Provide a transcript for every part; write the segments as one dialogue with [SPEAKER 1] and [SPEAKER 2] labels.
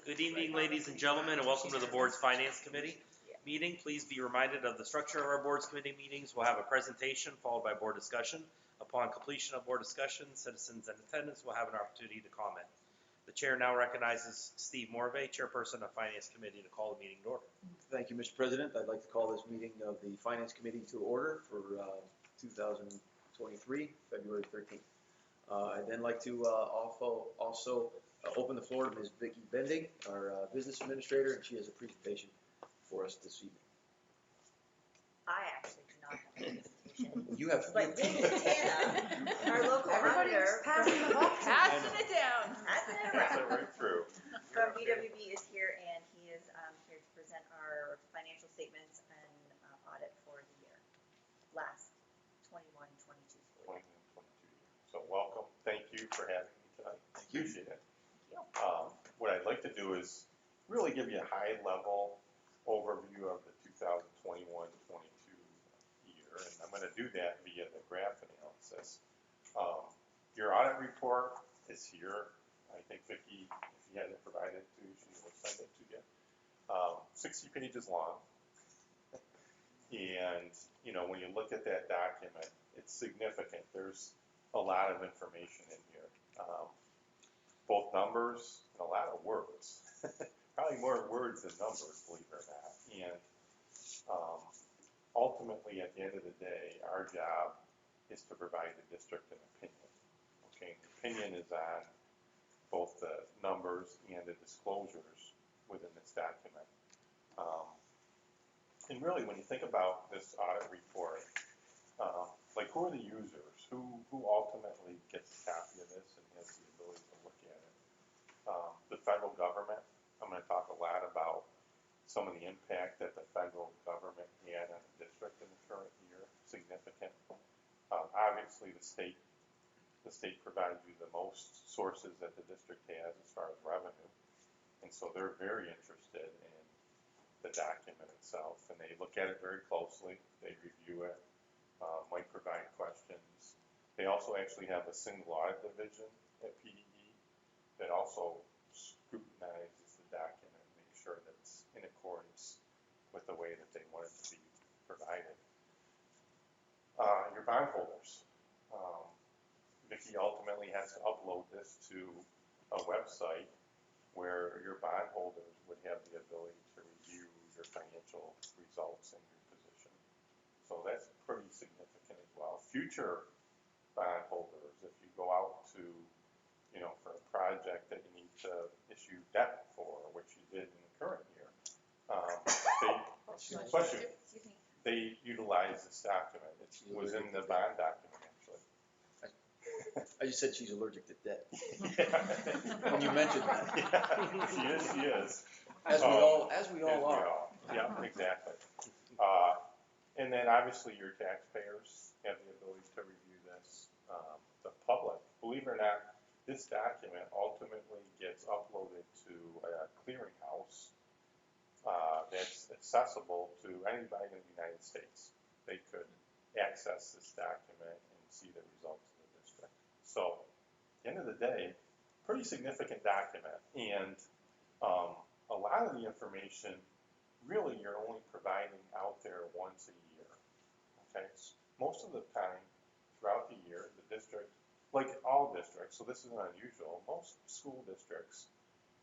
[SPEAKER 1] Good evening, ladies and gentlemen, and welcome to the Board's Finance Committee meeting. Please be reminded of the structure of our Board's Committee meetings. We'll have a presentation followed by board discussion. Upon completion of board discussion, citizens in attendance will have an opportunity to comment. The chair now recognizes Steve Morvay, Chairperson of Finance Committee, to call the meeting to order.
[SPEAKER 2] Thank you, Mr. President. I'd like to call this meeting of the Finance Committee to order for 2023, February 13th. I'd then like to also open the floor to Ms. Vicki Bending, our Business Administrator, and she has a presentation for us this evening.
[SPEAKER 3] I actually do not have a presentation.
[SPEAKER 2] You have.
[SPEAKER 3] But David Tana, our local auditor,
[SPEAKER 4] passing it down.
[SPEAKER 3] passing it around,
[SPEAKER 5] right through.
[SPEAKER 3] from BWB is here, and he is here to present our financial statements and audit for the year, last 21-22 school year.
[SPEAKER 5] 21-22 year. So welcome. Thank you for having me tonight. Appreciate it.
[SPEAKER 3] Thank you.
[SPEAKER 5] What I'd like to do is really give you a high-level overview of the 2021-22 year, and I'm going to do that via the graph analysis. Your audit report is here. I think Vicki, if you hadn't provided it to you, she will send it to you. 60 pages long, and you know, when you look at that document, it's significant. There's a lot of information in here, both numbers and a lot of words. Probably more words than numbers, believe it or not. And ultimately, at the end of the day, our job is to provide the district an opinion. Okay, the opinion is on both the numbers and the disclosures within this document. And really, when you think about this audit report, like who are the users? Who ultimately gets a copy of this and has the ability to look at it? The federal government. I'm going to talk a lot about some of the impact that the federal government had on the district in the current year. Significant. Obviously, the state provides you the most sources that the district has as far as revenue, and so they're very interested in the document itself, and they look at it very closely. They review it, might provide questions. They also actually have a single audit division at PDE that also scrutinizes the document and make sure that it's in accordance with the way that they want it to be provided. Your bondholders. Vicki ultimately has to upload this to a website where your bondholders would have the ability to review your financial results and your position. So that's pretty significant as well. Future bondholders, if you go out to, you know, for a project that you need to issue debt for, which you did in the current year, they utilize this document. It was in the bond document, actually.
[SPEAKER 2] I just said she's allergic to debt.
[SPEAKER 5] Yeah.
[SPEAKER 2] When you mentioned that.
[SPEAKER 5] Yeah, she is.
[SPEAKER 2] As we all are.
[SPEAKER 5] Yeah, exactly. And then obviously your taxpayers have the ability to review this. The public, believe it or not, this document ultimately gets uploaded to a clearinghouse that's accessible to anybody in the United States. They could access this document and see the results of the district. So, at the end of the day, pretty significant document, and a lot of the information, really, you're only providing out there once a year. Okay, most of the time throughout the year, the district, like all districts, so this isn't unusual, most school districts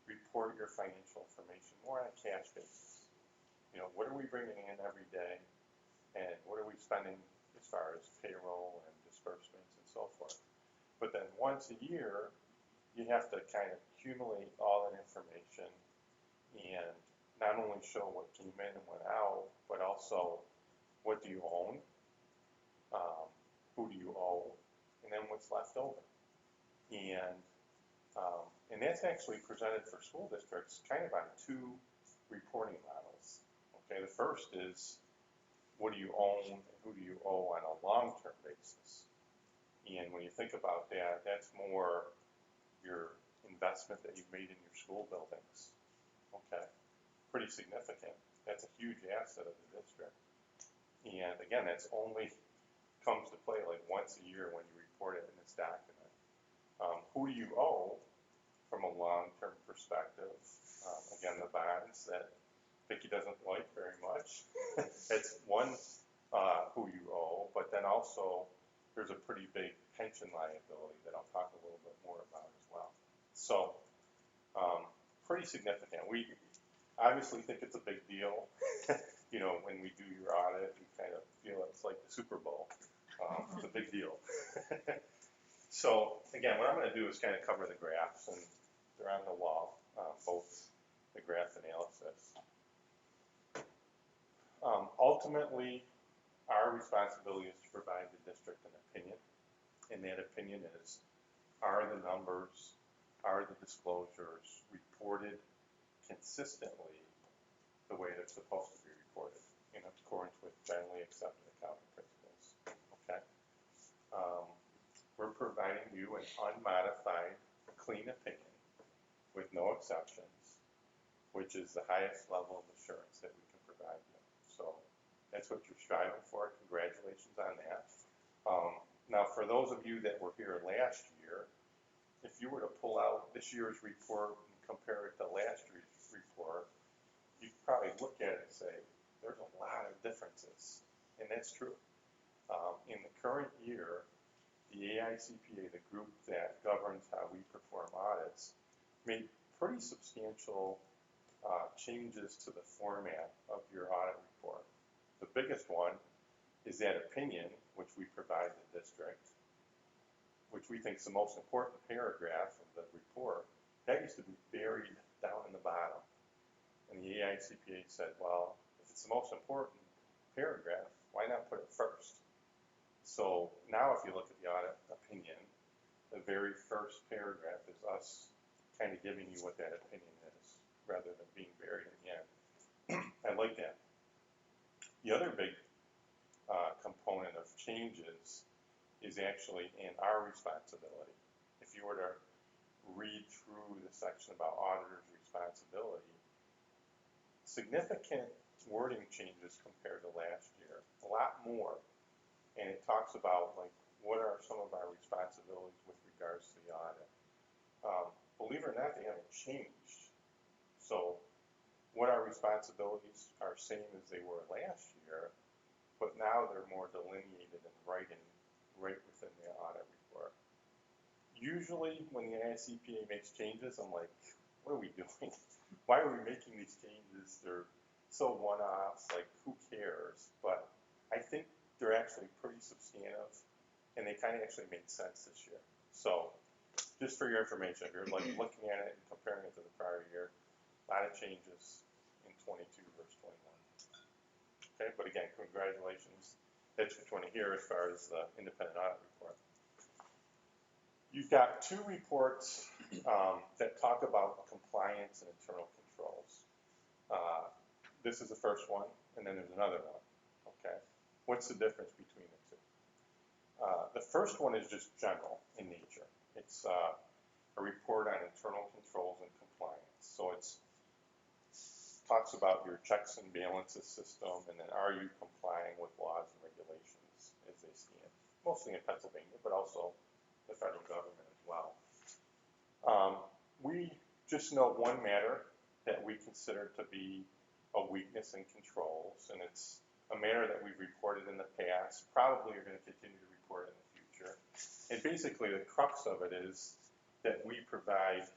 [SPEAKER 5] report your financial information more on a cash basis. You know, what are we bringing in every day, and what are we spending as far as payroll and disbursements and so forth. But then once a year, you have to kind of accumulate all that information and not only show what came in and went out, but also what do you own, who do you owe, and then what's left over. And that's actually presented for school districts kind of on two reporting models. Okay, the first is what do you own and who do you owe on a long-term basis. And when you think about that, that's more your investment that you've made in your school buildings. Okay, pretty significant. That's a huge asset of the district. And again, that's only comes to play like once a year when you report it in this document. Who do you owe from a long-term perspective? Again, the bonds that Vicki doesn't like very much. It's one, who you owe, but then also there's a pretty big pension liability that I'll talk a little bit more about as well. So, pretty significant. We obviously think it's a big deal. You know, when we do your audit, you kind of feel it's like the Super Bowl. It's a big deal. So, again, what I'm gonna do is kind of cover the graphs, and they're on the wall, both the graph analysis. Ultimately, our responsibility is to provide the district an opinion, and that opinion is, are the numbers, are the disclosures reported consistently the way they're supposed to be reported in accordance with generally accepted accounting principles, okay? We're providing you an unmodified, clean opinion with no exceptions, which is the highest level of assurance that we can provide you. So that's what you're striving for. Congratulations on that. Now, for those of you that were here last year, if you were to pull out this year's report and compare it to last year's report, you'd probably look at it and say, there's a lot of differences. And that's true. In the current year, the AICPA, the group that governs how we perform audits, made pretty substantial changes to the format of your audit report. The biggest one is that opinion, which we provide the district, which we think is the most important paragraph of the report. That used to be buried down in the bottom. And the AICPA said, well, if it's the most important paragraph, why not put it first? So now if you look at the audit opinion, the very first paragraph is us kind of giving you what that opinion is, rather than being buried in the end. I like that. The other big component of changes is actually in our responsibility. If you were to read through the section about auditor's responsibility, significant wording changes compared to last year, a lot more. And it talks about, like, what are some of our responsibilities with regards to the audit. Believe it or not, they haven't changed. So what our responsibilities are same as they were last year, but now they're more delineated in writing right within the audit report. Usually when the AICPA makes changes, I'm like, what are we doing? Why are we making these changes? They're so one-offs, like who cares? But I think they're actually pretty substantive, and they kind of actually make sense this year. So just for your information, if you're like looking at it and comparing it to the prior year, a lot of changes in 22 versus 21. Okay, but again, congratulations. That's what you want to hear as far as the independent audit report. You've got two reports that talk about compliance and internal controls. This is the first one, and then there's another one. Okay, what's the difference between the two? The first one is just general in nature. It's a report on internal controls and compliance. So it's talks about your checks and balances system, and then are you complying with laws and regulations as they stand, mostly in Pennsylvania, but also the federal government as well. We just note one matter that we consider to be a weakness in controls, and it's a matter that we've reported in the past, probably are going to continue to report in the future. And basically the crux of it is that we provide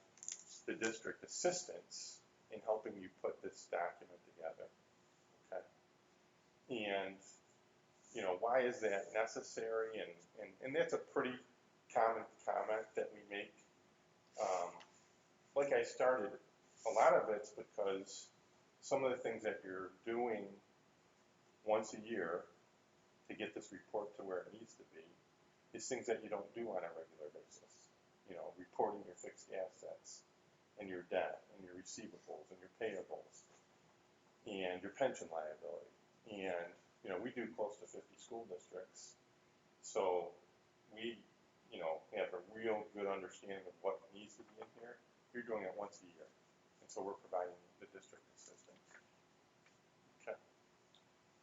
[SPEAKER 5] the district assistance in helping you put this document together, okay? And, you know, why is that necessary? And that's a pretty common comment that we make. Like I started, a lot of it's because some of the things that you're doing once a year to get this report to where it needs to be is things that you don't do on a regular basis. You know, reporting your fixed assets, and your debt, and your receivables, and your payables, and your pension liability. And, you know, we do close to 50 school districts, so we, you know, have a real good understanding of what needs to be in here. You're doing it once a year, and so we're providing the district assistance. Okay.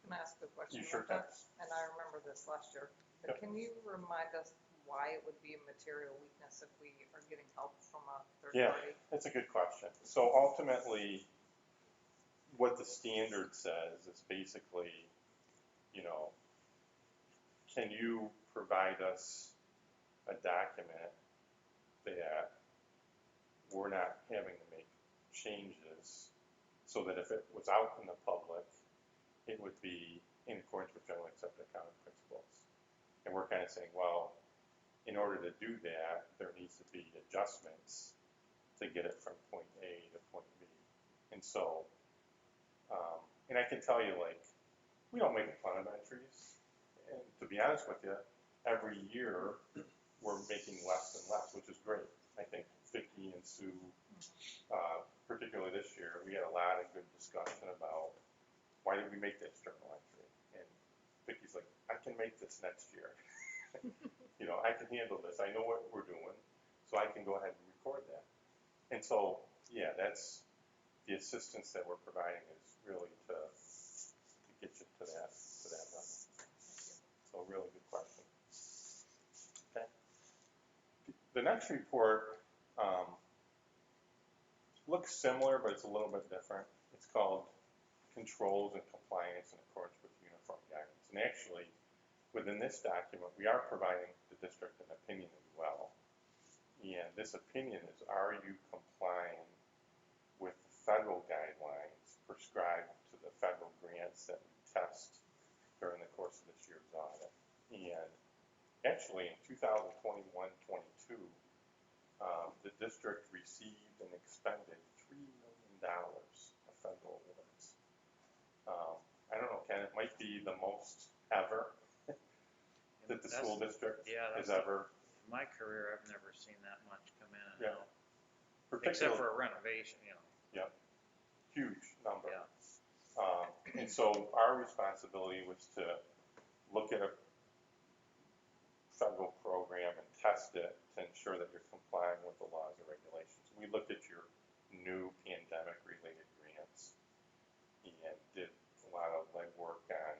[SPEAKER 4] Can I ask a question?
[SPEAKER 5] You sure
[SPEAKER 4] about
[SPEAKER 5] can.
[SPEAKER 4] that? And I remember this last year, but
[SPEAKER 5] Yep.
[SPEAKER 4] can you remind us why it would be a material weakness if we are getting help from a third
[SPEAKER 5] Yeah.
[SPEAKER 4] party?
[SPEAKER 5] That's a good question. So ultimately, what the standard says is basically, you know, can you provide us a document that we're not having to make changes so that if it was out in the public, it would be in accordance with generally accepted accounting principles. And we're kind of saying, well, in order to do that, there needs to be adjustments to get it from point A to point B. And so, and I can tell you, like, we don't make a ton of entries. And to be honest with you, every year we're making less and less, which is great. I think Vicki and Sue, particularly this year, we had a lot of good discussion about why did we make this journal entry? And Vicki's like, I can make this next year. You know, I can handle this. I know what we're doing, so I can go ahead and record that. And so, yeah, that's the assistance that we're providing is really to get you to that level. So, really good question. Okay. The next report looks similar, but it's a little bit different. It's called Controls and Compliance in Accordance with Uniform Guidance. And actually, within this document, we are providing the district an opinion as well. And this opinion is, are you complying with the federal guidelines prescribed to the federal grants that we test during the course of this year's audit? And actually, in 2021-22, the district received and expended $3 million of federal awards. I don't know, Ken, it might be the most ever that the school district has ever.
[SPEAKER 6] In my career, I've never seen that much come in and
[SPEAKER 5] Yeah.
[SPEAKER 6] out, except for a renovation, you know.
[SPEAKER 5] Yep, huge number.
[SPEAKER 6] Yeah.
[SPEAKER 5] And so our responsibility was to look at a federal program and test it to ensure that you're complying with the laws and regulations. We looked at your new pandemic-related grants and did a lot of legwork on,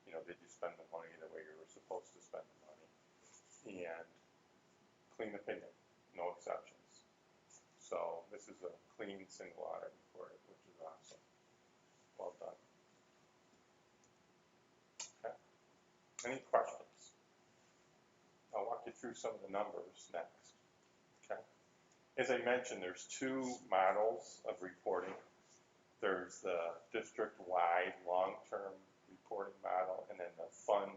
[SPEAKER 5] you know, did you spend the money the way you were supposed to spend the money? And clean opinion, no exceptions. So this is a clean single audit report, which is awesome. Well done. Okay. Any questions? I'll walk you through some of the numbers next. Okay. As I mentioned, there's two models of reporting. There's the district-wide long-term reporting model, and then the fund,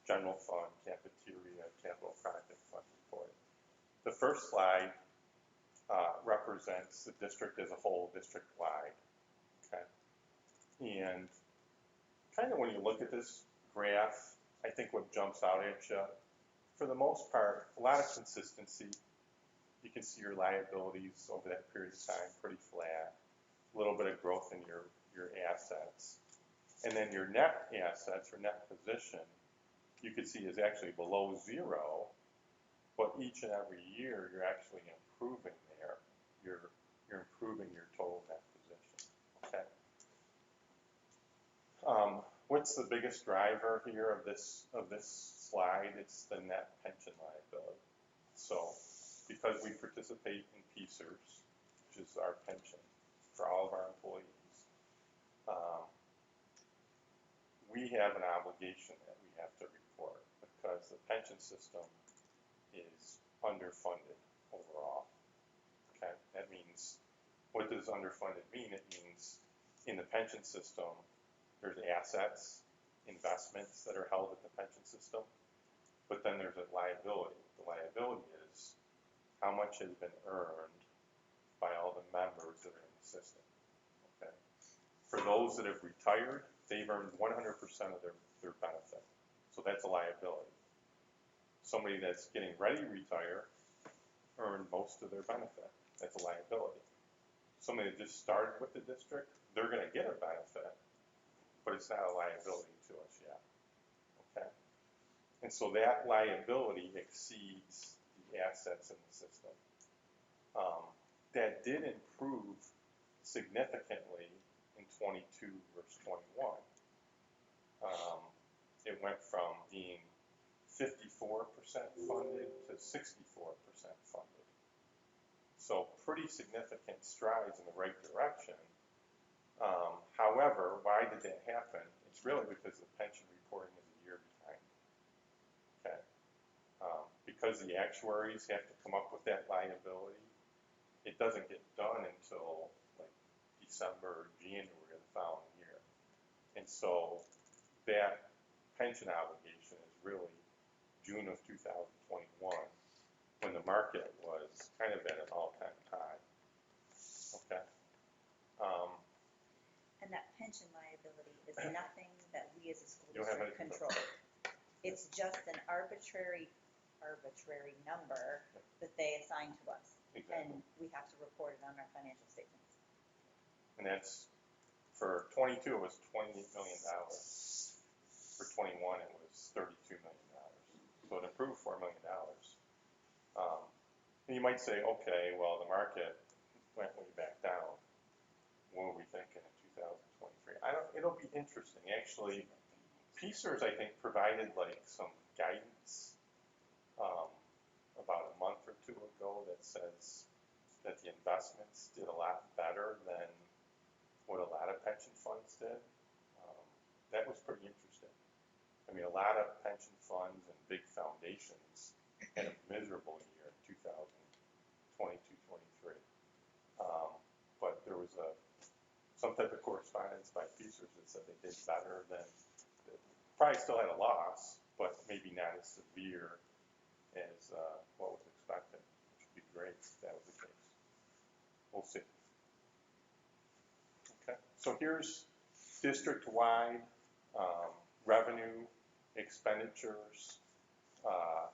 [SPEAKER 5] general fund, cafeteria, capital project fund reporting. The first slide represents the district as a whole, district-wide. Okay. And kind of when you look at this graph, I think what jumps out at you, for the most part, a lot of consistency. You can see your liabilities over that period of time pretty flat. A little bit of growth in your assets. And then your net assets or net position, you can see is actually below zero, but each and every year you're actually improving there. You're improving your total net position. Okay. What's the biggest driver here of this slide? It's the net pension liability. So because we participate in PSERS, which is our pension for all of our employees, we have an obligation that we have to report because the pension system is underfunded overall. Okay, that means, what does underfunded mean? It means in the pension system, there's assets, investments that are held at the pension system, but then there's a liability. The liability is how much has been earned by all the members that are in the system. Okay. For those that have retired, they've earned 100% of their benefit. So that's a liability. Somebody that's getting ready to retire earned most of their benefit. That's a liability. Somebody that just started with the district, they're going to get a benefit, but it's not a liability to us yet. Okay? And so that liability exceeds the assets in the system. That did improve significantly in 22 versus 21. It went from being 54% funded to 64% funded. So pretty significant strides in the right direction. However, why did that happen? It's really because the pension reporting is a year behind. Okay. Because the actuaries have to come up with that liability, it doesn't get done until like December or January of the following year. And so that pension obligation is really June of 2021, when the market was kind of at an all-time high. Okay.
[SPEAKER 3] And that pension liability is nothing that we as a school
[SPEAKER 5] You don't have
[SPEAKER 3] district
[SPEAKER 5] any
[SPEAKER 3] control. It's just an arbitrary number that they assign to us.
[SPEAKER 5] Exactly.
[SPEAKER 3] And we have to report it on our financial statements.
[SPEAKER 5] And that's, for 22, it was $28 million. For 21, it was $32 million. So it improved $4 million. And you might say, okay, well, the market went way back down. What were we thinking in 2023? It'll be interesting. Actually, PSERS, I think, provided like some guidance about a month or two ago that says that the investments did a lot better than what a lot of pension funds did. That was pretty interesting. I mean, a lot of pension funds and big foundations had a miserable year in 2022-23. But there was some type of correspondence by PSERS that said they did better than, probably still had a loss, but maybe not as severe as what was expected, which would be great if that was the case. We'll see. Okay, so here's district-wide revenue, expenditures.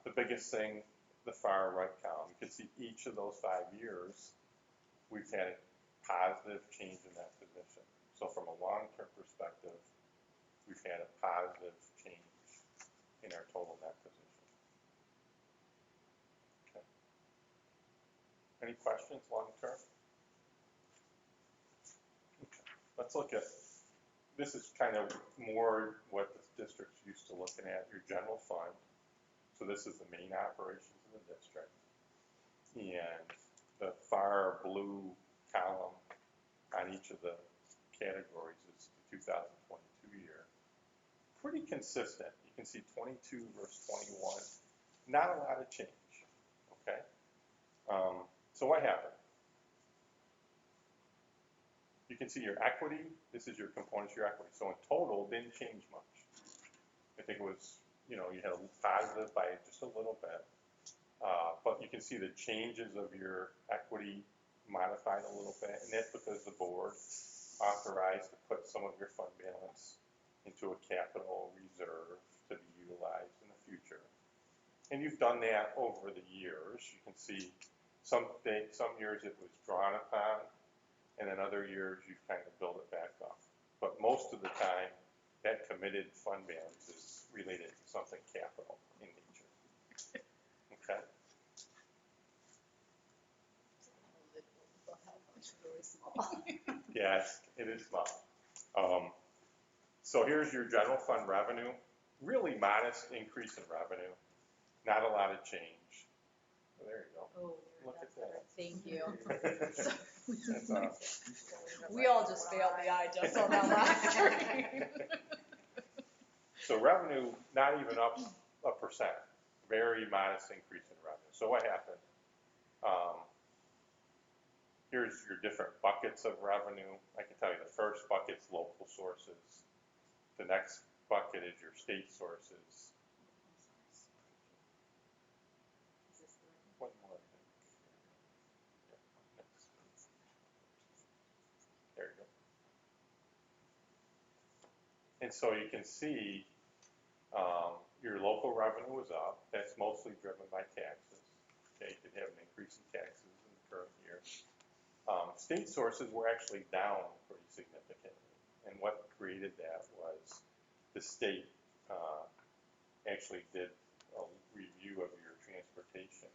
[SPEAKER 5] The biggest thing, the far right column, you can see each of those 5 years, we've had a positive change in that position. So from a long-term perspective, we've had a positive change in our total net position. Okay. Any questions long-term? Okay. Let's look at, this is kind of more what the district's used to looking at, your general fund. So this is the main operations of the district. And the far blue column on each of the categories is the 2022 year. Pretty consistent. You can see 22 versus 21. Not a lot of change. Okay. So what happened? You can see your equity. This is your components of your equity. So in total, didn't change much. I think it was, you had a positive by just a little bit. But you can see the changes of your equity modified a little bit. And that's because the board authorized to put some of your fund balance into a capital reserve to be utilized in the future. And you've done that over the years. You can see some years it was drawn upon, and then other years you've kind of built it back up. But most of the time, that committed fund balance is related to something capital in nature. Okay? Yes, it is small. So here's your general fund revenue. Really modest increase in revenue. Not a lot of change. Well, there you go.
[SPEAKER 4] Oh,
[SPEAKER 5] Look at that.
[SPEAKER 4] Thank you.
[SPEAKER 5] That's awesome.
[SPEAKER 4] We all just failed the eye test on that last screen.
[SPEAKER 5] So revenue, not even up 1%. Very modest increase in revenue. So what happened? Here's your different buckets of revenue. I can tell you the first bucket's local sources. The next bucket is your state sources. One more, I think. Yeah, next. There you go. And so you can see your local revenue was up. That's mostly driven by taxes. Okay, you could have an increase in taxes in the current year. State sources were actually down pretty significantly. And what created that was the state actually did a review of your transportation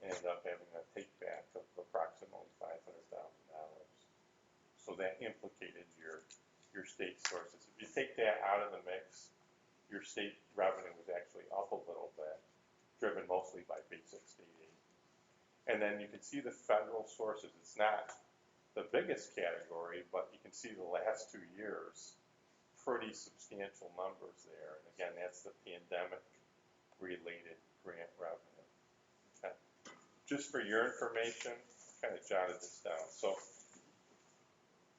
[SPEAKER 5] and ended up having a take back of approximately $500,000. So that implicated your state sources. If you take that out of the mix, your state revenue was actually up a little bit, driven mostly by basic state aid. And then you can see the federal sources. It's not the biggest category, but you can see the last 2 years, pretty substantial numbers there. And again, that's the pandemic-related grant revenue. Okay. Just for your information, I kind of jotted this down. So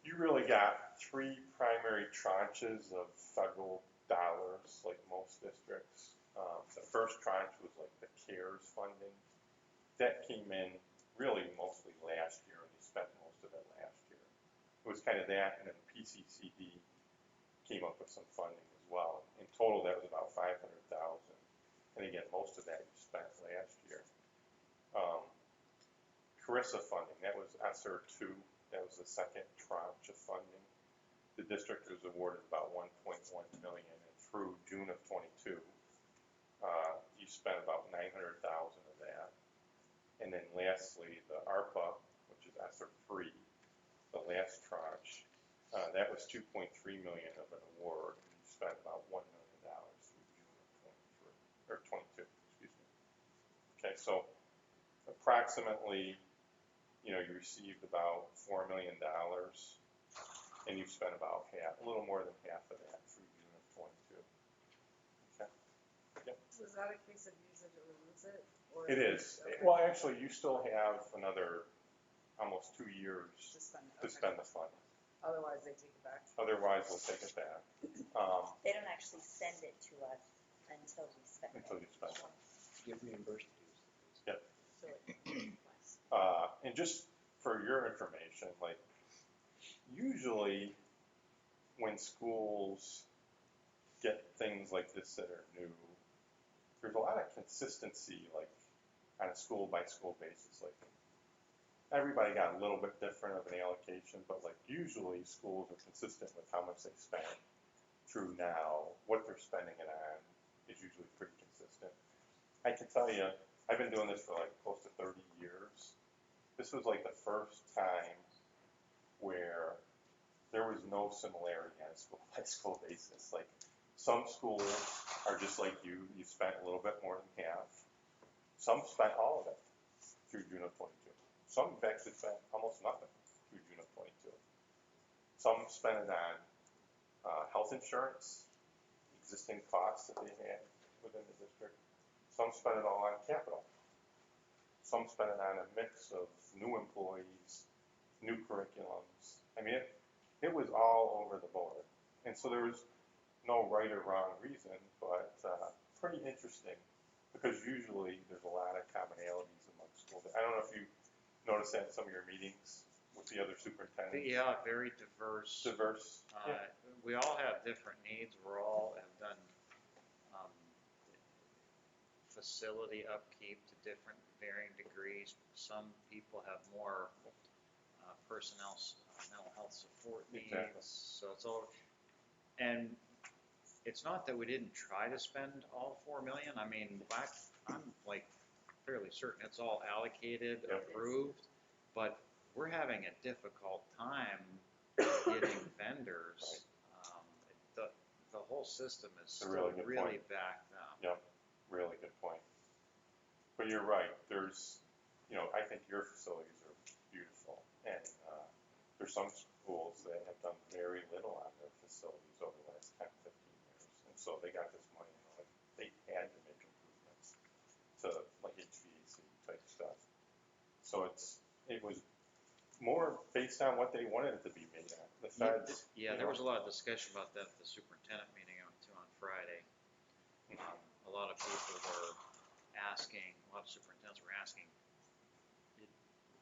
[SPEAKER 5] you really got 3 primary tranches of federal dollars, like most districts. The first tranche was like the CARES funding. That came in really mostly last year, and you spent most of it last year. It was kind of that, and then PCCD came up with some funding as well. In total, that was about $500,000. And again, most of that you spent last year. CARISA funding, that was ESSER 2. That was the second tranche of funding. The district was awarded about $1.1 million, and through June of '22, you spent about $900,000 of that. And then lastly, the ARPA, which is ESSER 3, the last tranche, that was $2.3 million of an award, and you spent about $1 million through June of '22, excuse me. Okay, so approximately, you received about $4 million, and you spent about a little more than half of that through June of '22. Okay. Yep.
[SPEAKER 4] So is that a case of use it or lose it? Or
[SPEAKER 5] It is.
[SPEAKER 4] Okay.
[SPEAKER 5] Well, actually, you still have another almost 2 years
[SPEAKER 4] To spend it,
[SPEAKER 5] to
[SPEAKER 4] okay.
[SPEAKER 5] spend the fund.
[SPEAKER 4] Otherwise, they take it back.
[SPEAKER 5] Otherwise, we'll take it back
[SPEAKER 3] They don't actually send it to us until we spend it.
[SPEAKER 5] until you spend it.
[SPEAKER 2] Get reimbursed to use it.
[SPEAKER 5] Yep.
[SPEAKER 3] So it requests.
[SPEAKER 5] And just for your information, like usually when schools get things like this that are new, there's a lot of consistency, like on a school by school basis. Like everybody got a little bit different of an allocation, but like usually schools are consistent with how much they spent through now. What they're spending it on is usually pretty consistent. I can tell you, I've been doing this for like close to 30 years. This was like the first time where there was no similarity on a school by school basis. Like some schools are just like you spent a little bit more than half. Some spent all of it through June of '22. Some actually spent almost nothing through June of '22. Some spent it on health insurance, existing costs that they had within the district. Some spent it all on capital. Some spent it on a mix of new employees, new curriculums. I mean, it was all over the board. And so there was no right or wrong reason, but pretty interesting because usually there's a lot of commonalities among schools. I don't know if you noticed that in some of your meetings with the other superintendents.
[SPEAKER 6] Yeah, very diverse.
[SPEAKER 5] Diverse. Yeah.
[SPEAKER 6] We all have different needs. We all have done facility upkeep to different varying degrees. Some people have more personnel, mental health support needs.
[SPEAKER 5] Exactly.
[SPEAKER 6] So it's all, and it's not that we didn't try to spend all 4 million. I mean, I'm like fairly certain it's all allocated,
[SPEAKER 5] Yep.
[SPEAKER 6] approved, but we're having a difficult time getting vendors. The whole system is
[SPEAKER 5] It's a
[SPEAKER 6] still
[SPEAKER 5] really good
[SPEAKER 6] really
[SPEAKER 5] point.
[SPEAKER 6] backed up.
[SPEAKER 5] Yep, really good point. But you're right, there's, I think your facilities are beautiful, and there's some schools that have done very little on their facilities over the last 10, 15 years, and so they got this money, like, they had to make improvements to, like, HVAC type stuff. So it was more based on what they wanted it to be made on. The feds.
[SPEAKER 6] Yeah, there was a lot of discussion about that at the superintendent meeting I went to on Friday. A lot of people were asking, a lot of superintendents were asking,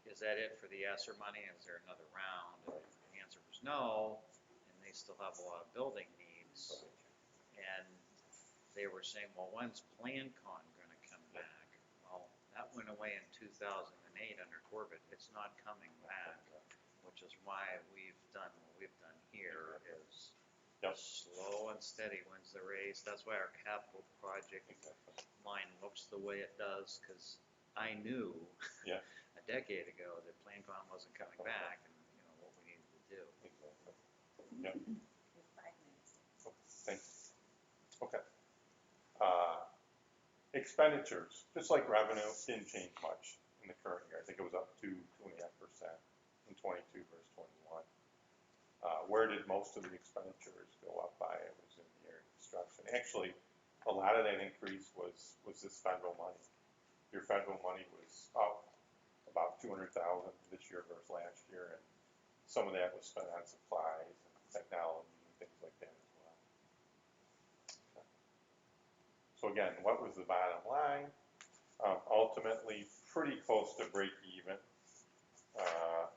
[SPEAKER 6] is that it for the ESSER money? Is there another round? And the answer was no, and they still have a lot of building needs. And they were saying, well, when's PlanCon gonna come back? Well, that went away in 2008 under Corbett. It's not coming back, which is why we've done what we've done here is slow and steady wins the race. That's why our capital project line looks the way it does, because I knew a decade ago that PlanCon wasn't coming back, and what we needed to do.
[SPEAKER 5] Exactly. Yep.
[SPEAKER 3] We have 5 minutes.
[SPEAKER 5] Thanks. Okay. expenditures, just like revenue, didn't change much in the current year. I think it was up 2.5% in 22 versus 21. Where did most of the expenditures go up by? It was in the area of construction. Actually, a lot of that increase was this federal money. Your federal money was up about 200,000 this year versus last year, and some of that was spent on supplies and technology and things like that as well. Okay. So again, what was the bottom line? Ultimately, pretty close to break even. I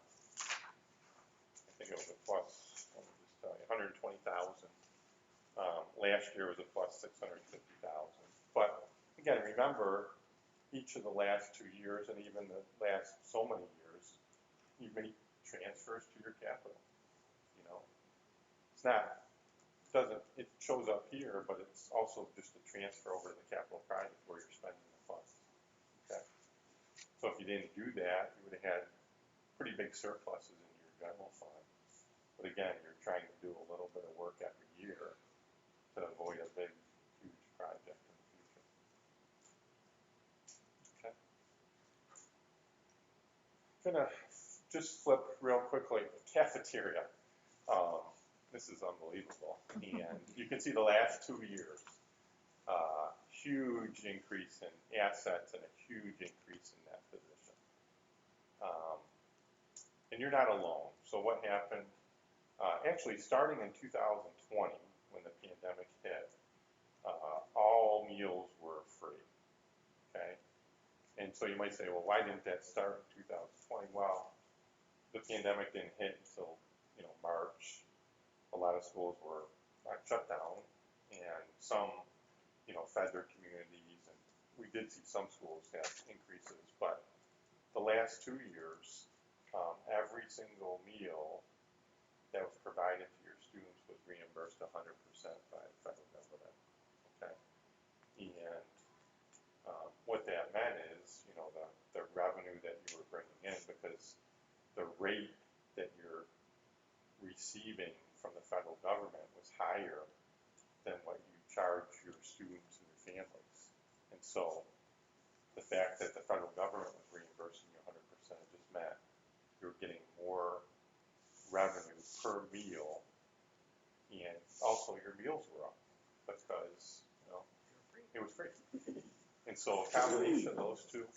[SPEAKER 5] think it was a plus, let me just tell you, 120,000. Last year was a plus 650,000. But again, remember, each of the last 2 years and even the last so many years, you make transfers to your capital. You know, it's not, it shows up here, but it's also just a transfer over to the capital project where you're spending the funds. Okay. So if you didn't do that, you would have had pretty big surpluses in your general fund. But again, you're trying to do a little bit of work every year to avoid a big, huge project in the future. Okay. Gonna just flip real quickly. Cafeteria. This is unbelievable. And you can see the last 2 years, huge increase in assets and a huge increase in that position. And you're not alone. So what happened? Actually, starting in 2020, when the pandemic hit, all meals were free. Okay. And so you might say, well, why didn't that start in 2020? Well, the pandemic didn't hit until, March. A lot of schools were shut down, and some, fed their communities, and we did see some schools have increases, but the last 2 years, every single meal that was provided to your students was reimbursed 100% by the federal government. Okay, and what that meant is, the revenue that you were bringing in, because the rate that you're receiving from the federal government was higher than what you charge your students and your families. And so the fact that the federal government was reimbursing you 100% just meant you were getting more revenue per meal, and also your meals were up because, it was free. And so a combination of those two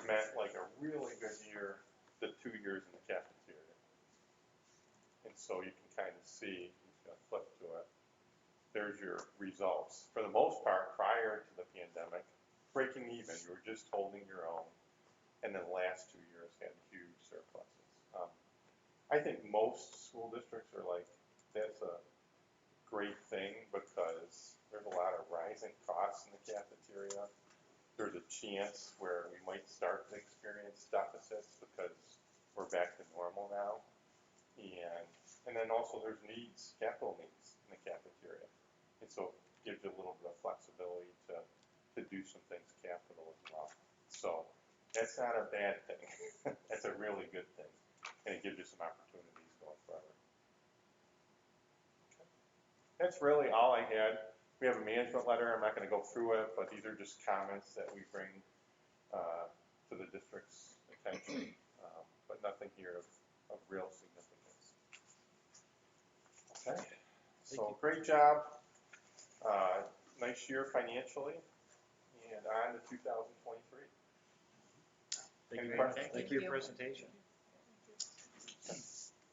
[SPEAKER 5] meant like a really good year, the 2 years in the cafeteria. And so you can kind of see, I'm just going to flip to it, there's your results. For the most part, prior to the pandemic, breaking even, you were just holding your own, and then the last 2 years had huge surpluses. I think most school districts are like, that's a great thing because there's a lot of rising costs in the cafeteria. There's a chance where we might start to experience deficits because we're back to normal now. And then also there's needs, capital needs in the cafeteria. And so it gives you a little bit of flexibility to do some things capital as well. So that's not a bad thing. That's a really good thing. And it gives you some opportunities going forward. Okay. That's really all I had. We have a management letter. I'm not going to go through it, but these are just comments that we bring to the district's attention, but nothing here of real significance. Okay, so great job. Nice year financially, and on to 2023.
[SPEAKER 1] Thank
[SPEAKER 5] Any
[SPEAKER 1] you.
[SPEAKER 5] questions?
[SPEAKER 6] Thank you for your presentation.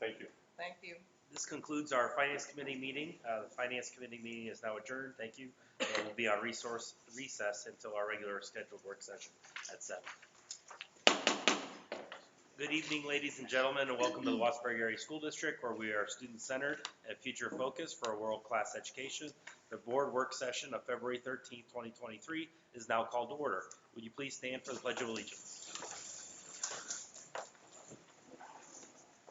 [SPEAKER 5] Thank you.
[SPEAKER 4] Thank you.
[SPEAKER 1] This concludes our Finance Committee meeting. The Finance Committee meeting is now adjourned. Thank you. And we'll be on recess until our regular scheduled work session at 7. Good evening, ladies and gentlemen, and welcome to the Wattsburg Area School District, where we are student-centered and future-focused for a world-class education. The board work session of February 13th, 2023 is now called to order. Would you please stand for the Pledge of Allegiance?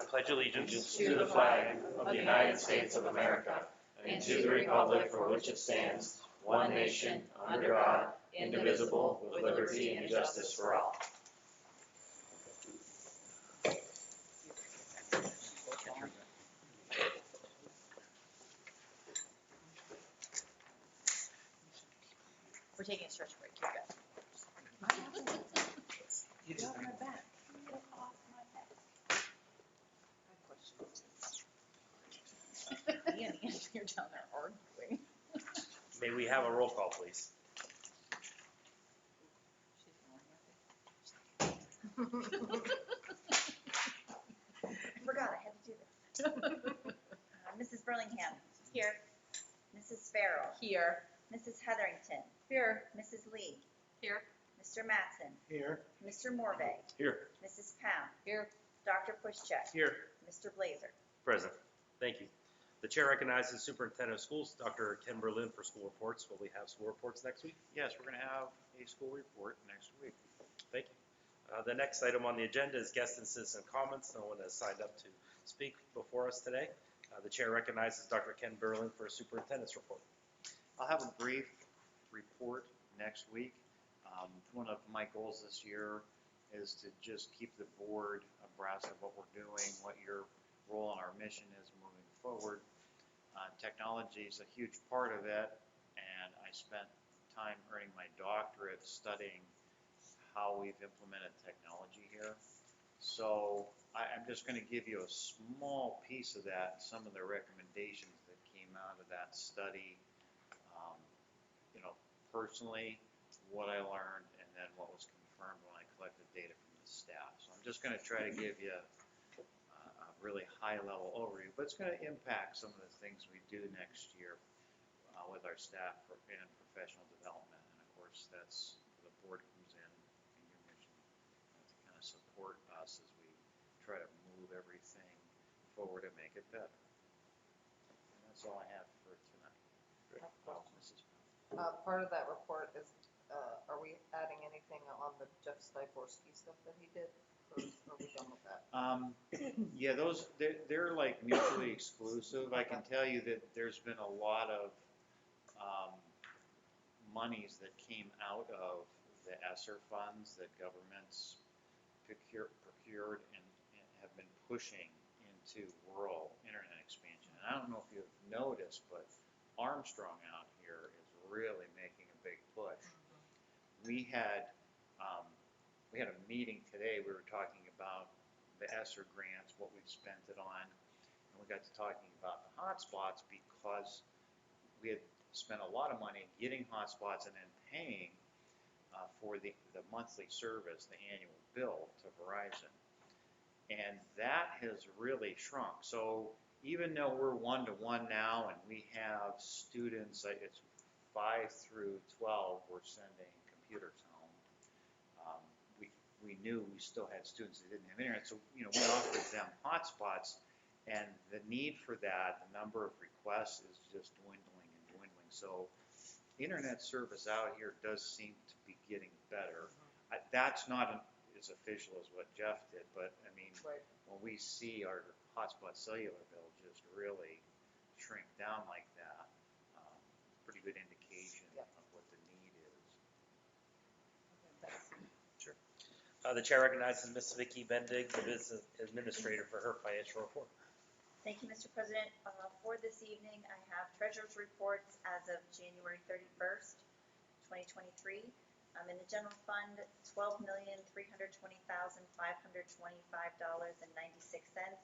[SPEAKER 1] I pledge allegiance
[SPEAKER 7] to the flag of the United States of America and to the republic for which it stands, one nation, under God, indivisible, with liberty and justice for all.
[SPEAKER 3] We're taking a stretch break. You're good.
[SPEAKER 4] Get off my back. Get off my back. He and Andy are down there arguing.
[SPEAKER 1] May we have a roll call, please?
[SPEAKER 3] I forgot I had to do this. Mrs. Burlingham. Here. Mrs. Farrell.
[SPEAKER 4] Here.
[SPEAKER 3] Mrs. Heatherington.
[SPEAKER 4] Here.
[SPEAKER 3] Mrs. Lee.
[SPEAKER 4] Here.
[SPEAKER 3] Mr. Mattson.
[SPEAKER 2] Here.
[SPEAKER 3] Mr. Morvay.
[SPEAKER 2] Here.
[SPEAKER 3] Mrs. Pound.
[SPEAKER 4] Here.
[SPEAKER 3] Dr. Pushcheck.
[SPEAKER 1] Here.
[SPEAKER 3] Mr. Blazer.
[SPEAKER 1] Present. Thank you. The chair recognizes Superintendent of Schools, Dr. Ken Berlin, for school reports. Will we have school reports next week?
[SPEAKER 6] Yes, we're gonna have a school report next week.
[SPEAKER 1] Thank you. The next item on the agenda is guest and citizen comments. No one has signed up to speak before us today. The chair recognizes Dr. Ken Berlin for a superintendent's report.
[SPEAKER 6] I'll have a brief report next week. One of my goals this year is to just keep the board abreast of what we're doing, what your role in our mission is moving forward. Technology is a huge part of it, and I spent time earning my doctorate studying how we've implemented technology here. So I'm just going to give you a small piece of that, some of the recommendations that came out of that study. Personally, what I learned, and then what was confirmed when I collected data from the staff. So I'm just going to try to give you a really high-level overview, but it's going to impact some of the things we do next year with our staff and professional development. And of course, that's where the board comes in your mission to kind of support us as we try to move everything forward and make it better. And that's all I have for tonight. Mrs.
[SPEAKER 4] Part of that report is, are we adding anything on the Jeff Stiborski stuff that he did? Or are we done with that?
[SPEAKER 6] Yeah, they're like mutually exclusive. I can tell you that there's been a lot of monies that came out of the ESSER funds that governments procured and have been pushing into rural internet expansion. And I don't know if you've noticed, but Armstrong out here is really making a big push. We had a meeting today. We were talking about the ESSER grants, what we've spent it on, and we got to talking about the hotspots because we had spent a lot of money getting hotspots and then paying for the monthly service, the annual bill to Verizon. And that has really shrunk. So even though we're 1-to-1 now and we have students, it's 5 through 12, we're sending computers home. We knew we still had students that didn't have internet, so we offered them hotspots, and the need for that, the number of requests is just dwindling and dwindling. So internet service out here does seem to be getting better. That's not as official as what Jeff did, but I mean,
[SPEAKER 4] Right.
[SPEAKER 6] when we see our hotspot cellular bill just really shrink down like that, pretty good indication
[SPEAKER 4] Yep.
[SPEAKER 6] of what the need is.
[SPEAKER 1] The chair recognizes Ms. Vicki Bendig, the business administrator, for her financial report.
[SPEAKER 3] Thank you, Mr. President. For this evening, I have treasurer's reports as of January 31st, 2023. In the general fund, $12,320,525.96.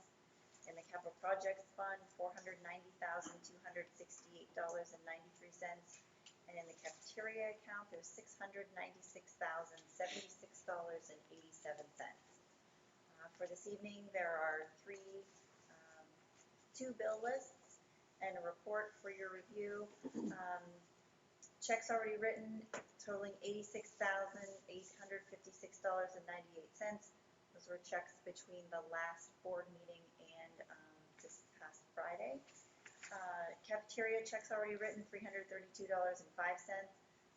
[SPEAKER 3] In the capital projects fund, $490,268.93. And in the cafeteria account, there's $696,076.87. For this evening, there are two bill lists and a report for your review. Checks already written totaling $86,856.98. Those were checks between the last board meeting and this past Friday. Cafeteria checks already written, $332.05,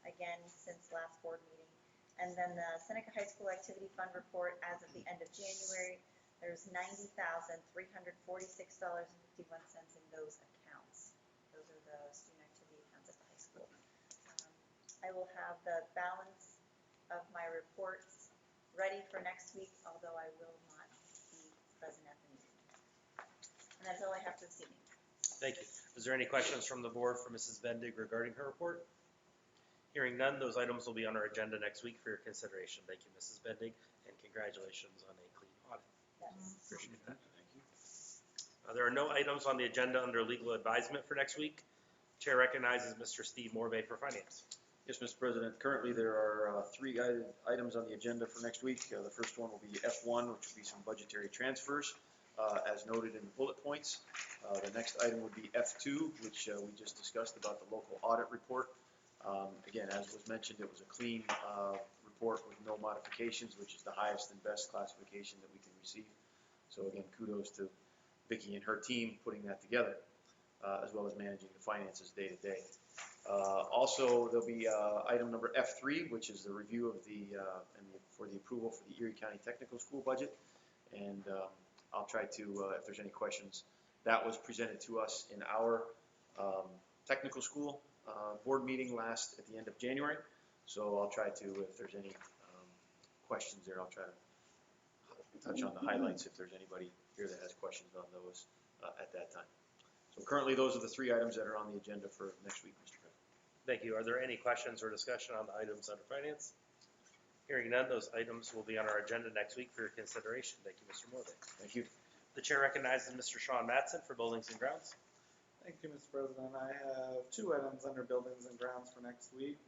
[SPEAKER 3] again, since last board meeting. And then the Seneca High School Activity Fund report as of the end of January, there's $90,346.51 in those accounts. Those are the student activity accounts at the high school. I will have the balance of my reports ready for next week, although I will not be present at the meeting. And that's all I have for this evening.
[SPEAKER 1] Thank you. Is there any questions from the board for Mrs. Bendig regarding her report? Hearing none, those items will be on our agenda next week for your consideration. Thank you, Mrs. Bendig, and congratulations on a clean audit.
[SPEAKER 3] Yes.
[SPEAKER 1] Appreciate that. There are no items on the agenda under legal advisement for next week. Chair recognizes Mr. Steve Morvay for finance.
[SPEAKER 2] Yes, Mr. President, currently there are three items on the agenda for next week. The first one will be F1, which will be some budgetary transfers, as noted in the bullet points. The next item would be F2, which we just discussed about the local audit report. Again, as was mentioned, it was a clean report with no modifications, which is the highest and best classification that we can receive. So again, kudos to Vicki and her team putting that together, as well as managing the finances day to day. Also, there'll be item number F3, which is the review of for the approval for the Erie County Technical School budget. And I'll try to, if there's any questions, that was presented to us in our technical school board meeting at the end of January. So I'll try to, if there's any questions there, I'll try to touch on the highlights if there's anybody here that has questions on those at that time. So currently, those are the three items that are on the agenda for next week, Mr. President.
[SPEAKER 1] Thank you. Are there any questions or discussion on the items under finance? Hearing none, those items will be on our agenda next week for your consideration. Thank you, Mr. Morvay.
[SPEAKER 2] Thank you.
[SPEAKER 1] The chair recognizes Mr. Sean Matson for buildings and grounds.
[SPEAKER 8] Thank you, Mr. President. I have two items under buildings and grounds for next week.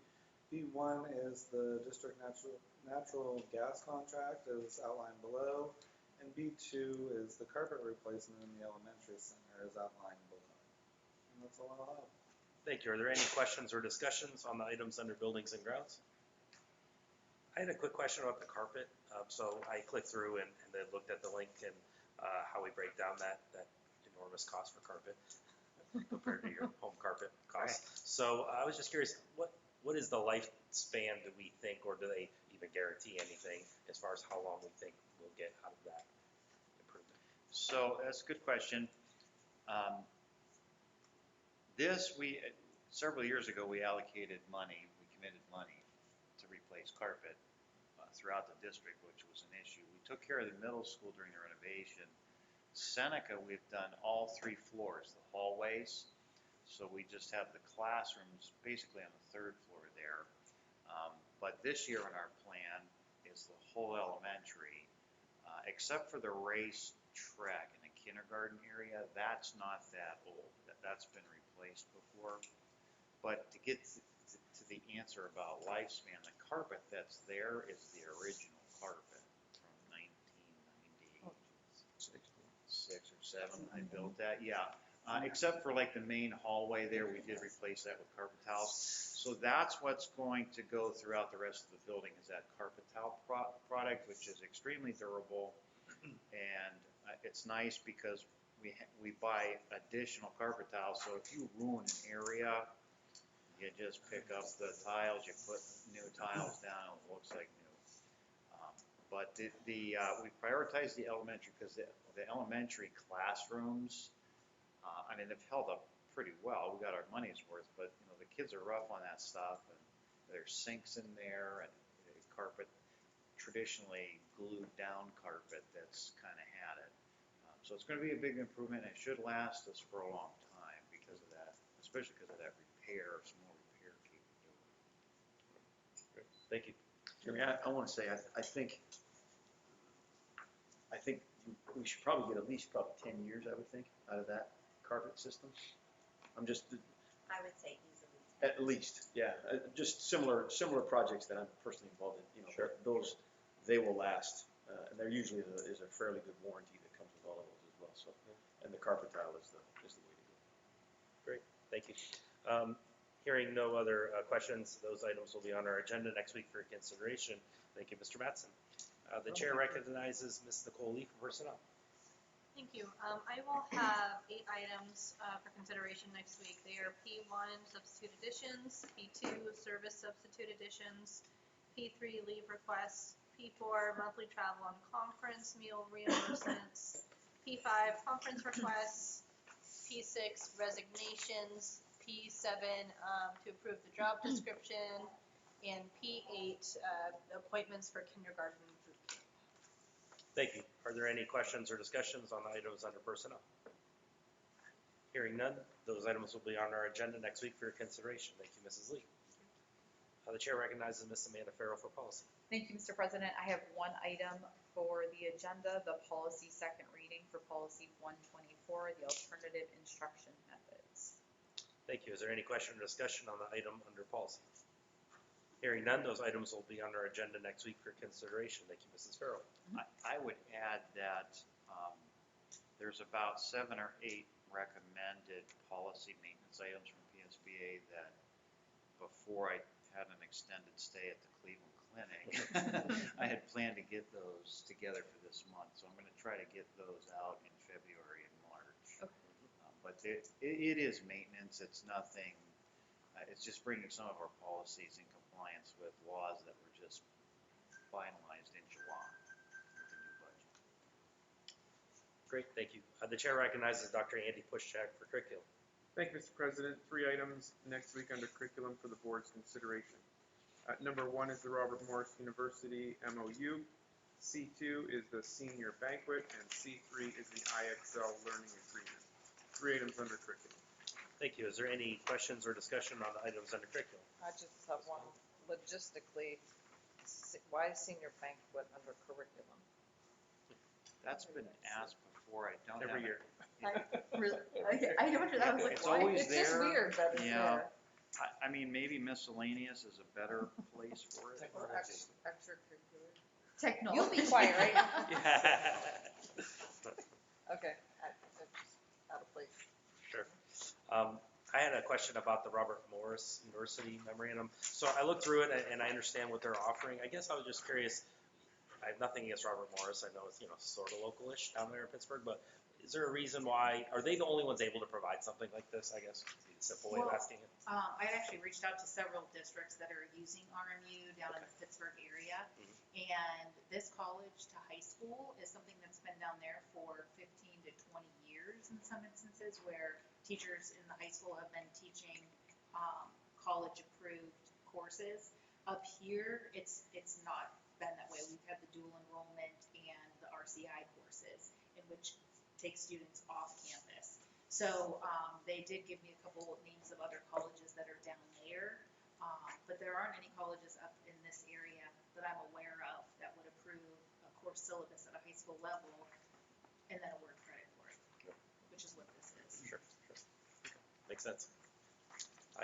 [SPEAKER 8] B1 is the district natural gas contract as outlined below, and B2 is the carpet replacement in the elementary center as outlined below. And that's all I'll have.
[SPEAKER 1] Thank you. Are there any questions or discussions on the items under buildings and grounds? I had a quick question about the carpet. So I clicked through and then looked at the link and how we break down that enormous cost for carpet compared to your home carpet cost. So I was just curious, what is the lifespan, do we think, or do they even guarantee anything as far as how long we think we'll get out of that improvement?
[SPEAKER 6] So that's a good question. Several years ago, we allocated money, we committed money to replace carpet throughout the district, which was an issue. We took care of the middle school during the renovation. Seneca, we've done all 3 floors, the hallways. So we just have the classrooms basically on the 3rd floor there. But this year in our plan is the whole elementary, except for the race track in the kindergarten area. That's not that old. That's been replaced before. But to get to the answer about lifespan, the carpet that's there is the original carpet from 1996 or 7. I built that, yeah. Except for like the main hallway there, we did replace that with carpet towels. So that's what's going to go throughout the rest of the building is that carpet towel product, which is extremely durable. And it's nice because we buy additional carpet towels. So if you ruin an area, you just pick up the tiles, you put new tiles down, it looks like new. But we prioritize the elementary because the elementary classrooms, they've held up pretty well. We got our money's worth, but the kids are rough on that stuff, and there's sinks in there, and the carpet, traditionally glued down carpet that's kind of had it. So it's going to be a big improvement, and it should last us for a long time because of that, especially because of that repair, some more repair capability.
[SPEAKER 1] Thank you.
[SPEAKER 2] Jeremy, I want to say, I think we should probably get at least probably 10 years, I would think, out of that carpet system.
[SPEAKER 3] I would say easily.
[SPEAKER 2] At least, yeah. Just similar projects that I'm personally involved in.
[SPEAKER 1] Sure.
[SPEAKER 2] Those, they will last, and there usually is a fairly good warranty that comes with all of those as well. So, and the carpet tile is the way to go.
[SPEAKER 1] Great, thank you. Hearing no other questions, those items will be on our agenda next week for consideration. Thank you, Mr. Matson. The chair recognizes Ms. Nicole Lee for personnel.
[SPEAKER 9] Thank you. I will have 8 items for consideration next week. They are P1 substitute additions, P2 service substitute additions, P3 leave requests, P4 monthly travel and conference meal reimbursements, P5 conference requests, P6 resignations, P7 to approve the job description, and P8 appointments for kindergarten boot camp.
[SPEAKER 1] Thank you. Are there any questions or discussions on the items under personnel? Hearing none, those items will be on our agenda next week for your consideration. Thank you, Mrs. Lee. The chair recognizes Ms. Amanda Farrell for policy.
[SPEAKER 10] Thank you, Mr. President. I have one item for the agenda, the policy second reading for policy 124, the alternative instruction methods.
[SPEAKER 1] Thank you. Is there any question or discussion on the item under policy? Hearing none, those items will be on our agenda next week for consideration. Thank you, Mrs. Farrell.
[SPEAKER 6] I would add that there's about 7 or 8 recommended policy maintenance items from PSBA that before I had an extended stay at the Cleveland Clinic, I had planned to get those together for this month. So I'm going to try to get those out in February and March.
[SPEAKER 10] Okay.
[SPEAKER 6] But it is maintenance. It's nothing. It's just bringing some of our policies in compliance with laws that were just finalized in July with the new budget.
[SPEAKER 1] Great, thank you. The chair recognizes Dr. Andy Pushchak for curriculum.
[SPEAKER 11] Thank you, Mr. President. 3 items next week under curriculum for the board's consideration. Number 1 is the Robert Morris University MOU. C2 is the senior banquet, and C3 is the IXL learning agreement. 3 items under curriculum.
[SPEAKER 1] Thank you. Is there any questions or discussion on the items under curriculum?
[SPEAKER 4] I just have one logistically, why is senior banquet under curriculum?
[SPEAKER 6] That's been asked before. I don't
[SPEAKER 1] Every
[SPEAKER 6] have
[SPEAKER 1] year.
[SPEAKER 10] Okay, I wonder that. I was like,
[SPEAKER 6] It's
[SPEAKER 10] why?
[SPEAKER 6] always
[SPEAKER 4] It's just
[SPEAKER 6] there.
[SPEAKER 4] weird that it's
[SPEAKER 6] Yeah.
[SPEAKER 4] there.
[SPEAKER 6] I mean, maybe miscellaneous is a better place for it.
[SPEAKER 4] Or extracurricular.
[SPEAKER 10] Technology.
[SPEAKER 4] You'll be quiet, right?
[SPEAKER 1] Yeah.
[SPEAKER 4] Okay, it's out of place.
[SPEAKER 1] Sure. I had a question about the Robert Morris University memorandum. So I looked through it and I understand what they're offering. I guess I was just curious. I have nothing against Robert Morris. I know it's, sort of localish down there in Pittsburgh, but is there a reason why, are they the only ones able to provide something like this, I guess, would be the simple way of
[SPEAKER 12] Well,
[SPEAKER 1] asking it?
[SPEAKER 12] I had actually reached out to several districts that are using RMU down in the Pittsburgh area. And this college to high school is something that's been down there for 15 to 20 years in some instances, where teachers in the high school have been teaching college-approved courses. Up here, it's not been that way. We've had the dual enrollment and the RCI courses, in which take students off campus. So they did give me a couple of names of other colleges that are down there, but there aren't any colleges up in this area that I'm aware of that would approve a course syllabus at a high school level and then a word credit for it, which is what this is.
[SPEAKER 1] Sure. Makes sense.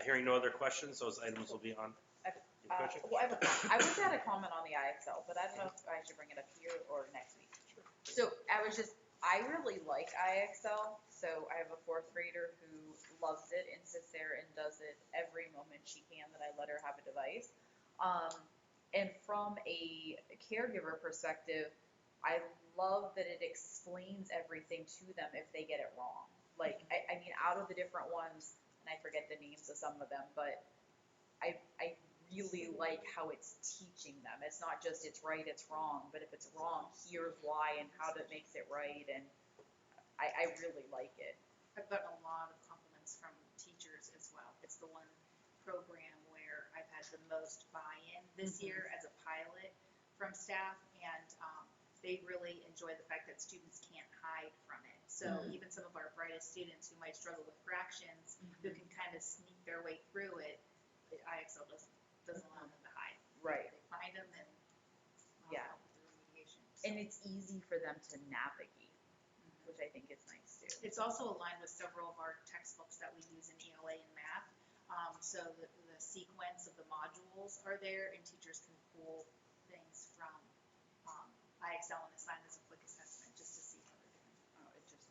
[SPEAKER 1] Hearing no other questions, those items will be on.
[SPEAKER 10] Well, I would add a comment on the IXL, but I don't know if I should bring it up here or next week. So I really like IXL. So I have a 4th grader who loves it and sits there and does it every moment she can that I let her have a device. And from a caregiver perspective, I love that it explains everything to them if they get it wrong. Like, I mean, out of the different ones, and I forget the names of some of them, but I really like how it's teaching them. It's not just it's right, it's wrong, but if it's wrong, here's why and how that makes it right, and I really like it.
[SPEAKER 12] I've gotten a lot of compliments from teachers as well. It's the one program where I've had the most buy-in this year as a pilot from staff, and they really enjoy the fact that students can't hide from it. So even some of our brightest students who might struggle with fractions, who can kind of sneak their way through it, the IXL doesn't allow them to hide.
[SPEAKER 10] Right.
[SPEAKER 12] They find them and
[SPEAKER 10] Yeah.
[SPEAKER 12] help with the remediation.
[SPEAKER 10] And it's easy for them to navigate, which I think is nice too.
[SPEAKER 12] It's also aligned with several of our textbooks that we use in ELA and math. So the sequence of the modules are there, and teachers can pull things from IXL and assign as a quick assessment just to see how they're doing.
[SPEAKER 10] Oh, it just,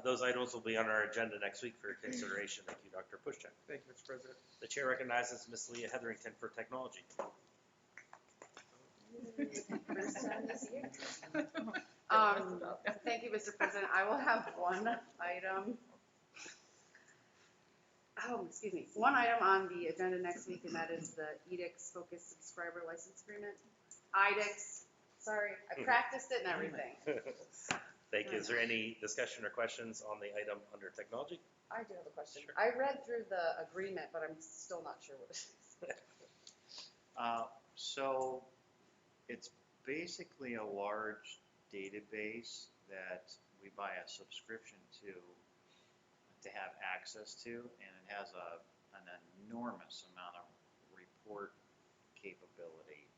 [SPEAKER 1] Those items will be on our agenda next week for consideration. Thank you, Dr. Pushchak.
[SPEAKER 11] Thank you, Mr. President.
[SPEAKER 1] The chair recognizes Ms. Leah Hetherington for technology.
[SPEAKER 3] First time this year.
[SPEAKER 13] Thank you, Mr. President. I will have one item. One item on the agenda next week, and that is the edX Focus Subscriber License Agreement. edX, sorry, I practiced it and everything.
[SPEAKER 1] Thank you. Is there any discussion or questions on the item under technology?
[SPEAKER 13] I do have a question.
[SPEAKER 1] Sure.
[SPEAKER 13] I read through the agreement, but I'm still not sure what it is.
[SPEAKER 6] So it's basically a large database that we buy a subscription to have access to, and it has a an enormous amount of report capability.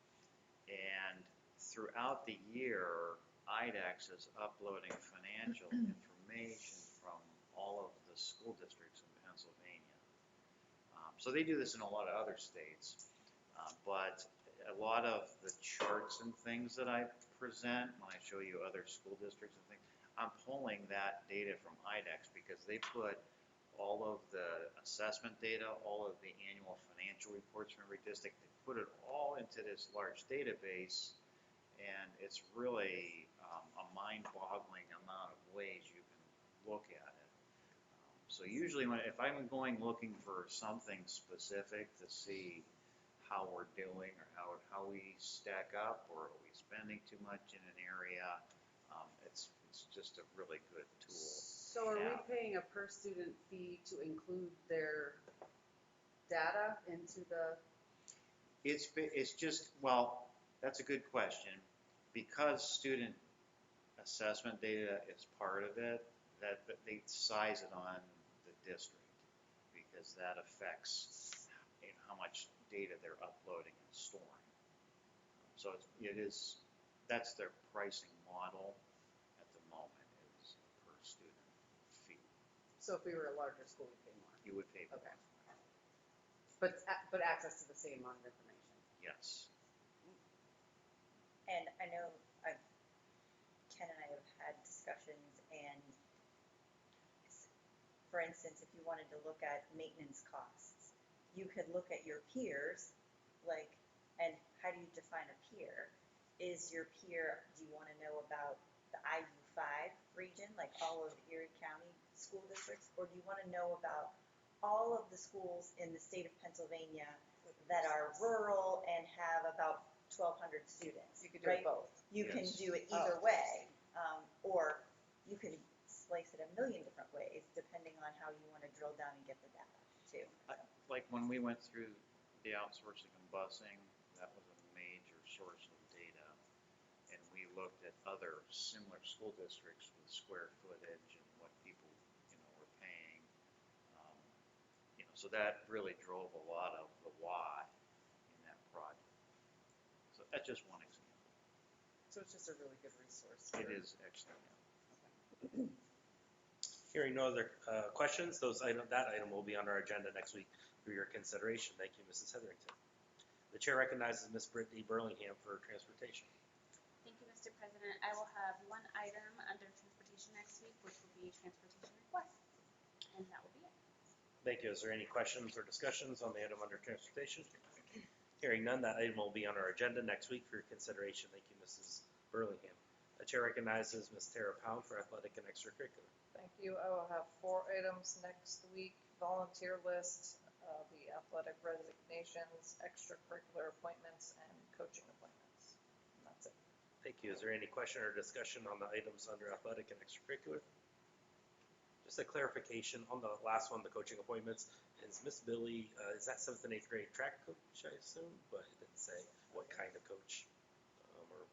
[SPEAKER 6] And throughout the year, IDEX is uploading financial information from all of the school districts in Pennsylvania. So they do this in a lot of other states, but a lot of the charts and things that I present when I show you other school districts and things, I'm pulling that data from IDEX because they put all of the assessment data, all of the annual financial reports from every district, they put it all into this large database, and it's really a mind-boggling amount of ways you can look at it. So usually if I'm going looking for something specific to see how we're doing or how we stack up, or are we spending too much in an area, it's just a really good tool.
[SPEAKER 13] So are we paying a per student fee to include their data into the?
[SPEAKER 6] It's just, well, that's a good question. Because student assessment data is part of it, that they size it on the district, because that affects how much data they're uploading and storing. So that's their pricing model at the moment, is a per student fee.
[SPEAKER 13] So if we were a larger school, we'd pay more?
[SPEAKER 6] You would pay more.
[SPEAKER 13] Okay. But access to the same amount of information?
[SPEAKER 6] Yes.
[SPEAKER 3] And I know Ken and I have had discussions, and for instance, if you wanted to look at maintenance costs, you could look at your peers, and how do you define a peer? Is your peer, do you want to know about the IU5 region, like all of Erie County school districts, or do you want to know about all of the schools in the state of Pennsylvania that are rural and have about 1,200 students?
[SPEAKER 13] You could do
[SPEAKER 3] right?
[SPEAKER 13] it both.
[SPEAKER 3] You can
[SPEAKER 6] Yes.
[SPEAKER 3] do it either way, or you can slice it a million different ways, depending on how you want to drill down and get the data, too.
[SPEAKER 6] Like when we went through the outsourcing and busing, that was a major source of data. And we looked at other similar school districts with square footage and what people, were paying. So that really drove a lot of the why in that project. So that's just one example.
[SPEAKER 13] So it's just a really good resource.
[SPEAKER 6] It is excellent.
[SPEAKER 1] Hearing no other questions, that item will be on our agenda next week for your consideration. Thank you, Mrs. Hetherington. The chair recognizes Ms. Brittany Burlingham for transportation.
[SPEAKER 14] Thank you, Mr. President. I will have one item under transportation next week, which will be transportation requests, and that will be it.
[SPEAKER 1] Thank you. Is there any questions or discussions on the item under transportation? Hearing none, that item will be on our agenda next week for your consideration. Thank you, Mrs. Burlingham. The chair recognizes Ms. Tara Pound for athletic and extracurricular.
[SPEAKER 4] Thank you. I will have 4 items next week: volunteer list, the athletic resignations, extracurricular appointments, and coaching appointments. And that's it.
[SPEAKER 1] Thank you. Is there any question or discussion on the items under athletic and extracurricular? Just a clarification on the last one, the coaching appointments. Is Miss Billy, is that 7th and 8th grade track coach, I assume? But it didn't say what kind of coach or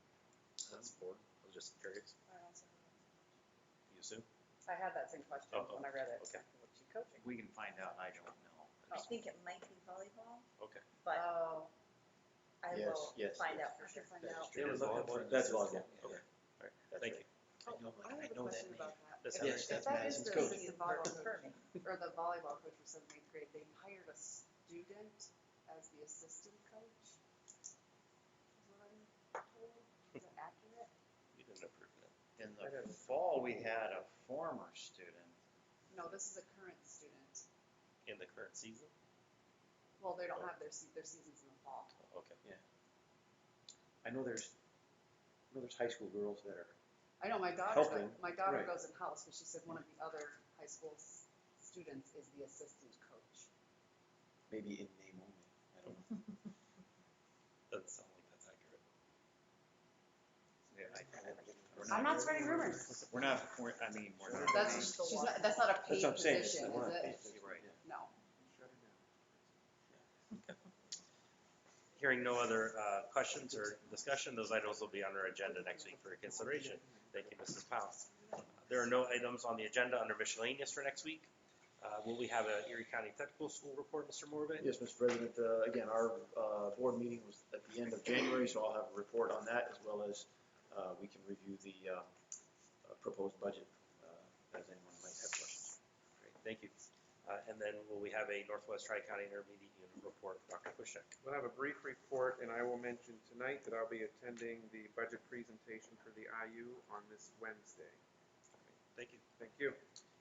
[SPEAKER 1] sport. I was just curious. You assume?
[SPEAKER 13] I had that same question when I read it.
[SPEAKER 1] Okay.
[SPEAKER 13] What's she coaching?
[SPEAKER 6] We can find out. I don't know.
[SPEAKER 3] I think it might be volleyball,
[SPEAKER 1] Okay.
[SPEAKER 3] but
[SPEAKER 13] Oh,
[SPEAKER 3] I
[SPEAKER 2] Yes,
[SPEAKER 3] will
[SPEAKER 2] yes,
[SPEAKER 3] find
[SPEAKER 2] yes.
[SPEAKER 3] out for sure.
[SPEAKER 13] find
[SPEAKER 2] That is
[SPEAKER 13] out.
[SPEAKER 2] true.
[SPEAKER 1] It was volleyball.
[SPEAKER 2] That's volleyball.
[SPEAKER 1] Okay. All right. Thank you.
[SPEAKER 13] Oh, I have a question about that.
[SPEAKER 1] Ms.
[SPEAKER 13] If-
[SPEAKER 1] Hetherington.
[SPEAKER 13] If that is
[SPEAKER 2] Madison's
[SPEAKER 13] the
[SPEAKER 2] coach.
[SPEAKER 13] the volleyball coach, or the volleyball coach for 7th and 8th grade, they hired a student as the assistant coach? Is what I'm told. Is that accurate?
[SPEAKER 1] You didn't approve that.
[SPEAKER 6] In the fall, we had a former student.
[SPEAKER 13] No, this is a current student.
[SPEAKER 1] In the current season?
[SPEAKER 13] Well, they don't have their seasons in the fall.
[SPEAKER 1] Okay.
[SPEAKER 2] I know there's high school girls that are,
[SPEAKER 13] I know my daughter,
[SPEAKER 2] Helping,
[SPEAKER 13] my daughter
[SPEAKER 2] right.
[SPEAKER 13] goes in house, but she said one of the other high school students is the assistant coach.
[SPEAKER 2] maybe in name only, I don't know.
[SPEAKER 1] Doesn't sound like that's accurate.
[SPEAKER 6] Yeah,
[SPEAKER 13] I'm not spreading rumors.
[SPEAKER 6] We're not. I mean, we're not.
[SPEAKER 13] That's not a paid
[SPEAKER 2] That's what I'm saying.
[SPEAKER 13] position,
[SPEAKER 2] We're
[SPEAKER 13] is
[SPEAKER 2] not
[SPEAKER 13] it?
[SPEAKER 2] paid.
[SPEAKER 6] You're right.
[SPEAKER 13] No.
[SPEAKER 1] Hearing no other questions or discussion, those items will be on our agenda next week for your consideration. Thank you, Mrs. Powell. There are no items on the agenda under miscellaneous for next week. Will we have a Erie County Technical School report, Mr. Morbe?
[SPEAKER 2] Yes, Mr. President, again, our board meeting was at the end of January, so I'll have a report on that, as well as we can review the proposed budget, as anyone might have questions.
[SPEAKER 1] Great, thank you. And then will we have a Northwest Tri-County Intermediate Unit report, Dr. Kuschek?
[SPEAKER 11] We'll have a brief report, and I will mention tonight that I'll be attending the budget presentation for the IU on this Wednesday.
[SPEAKER 1] Thank you.
[SPEAKER 11] Thank you.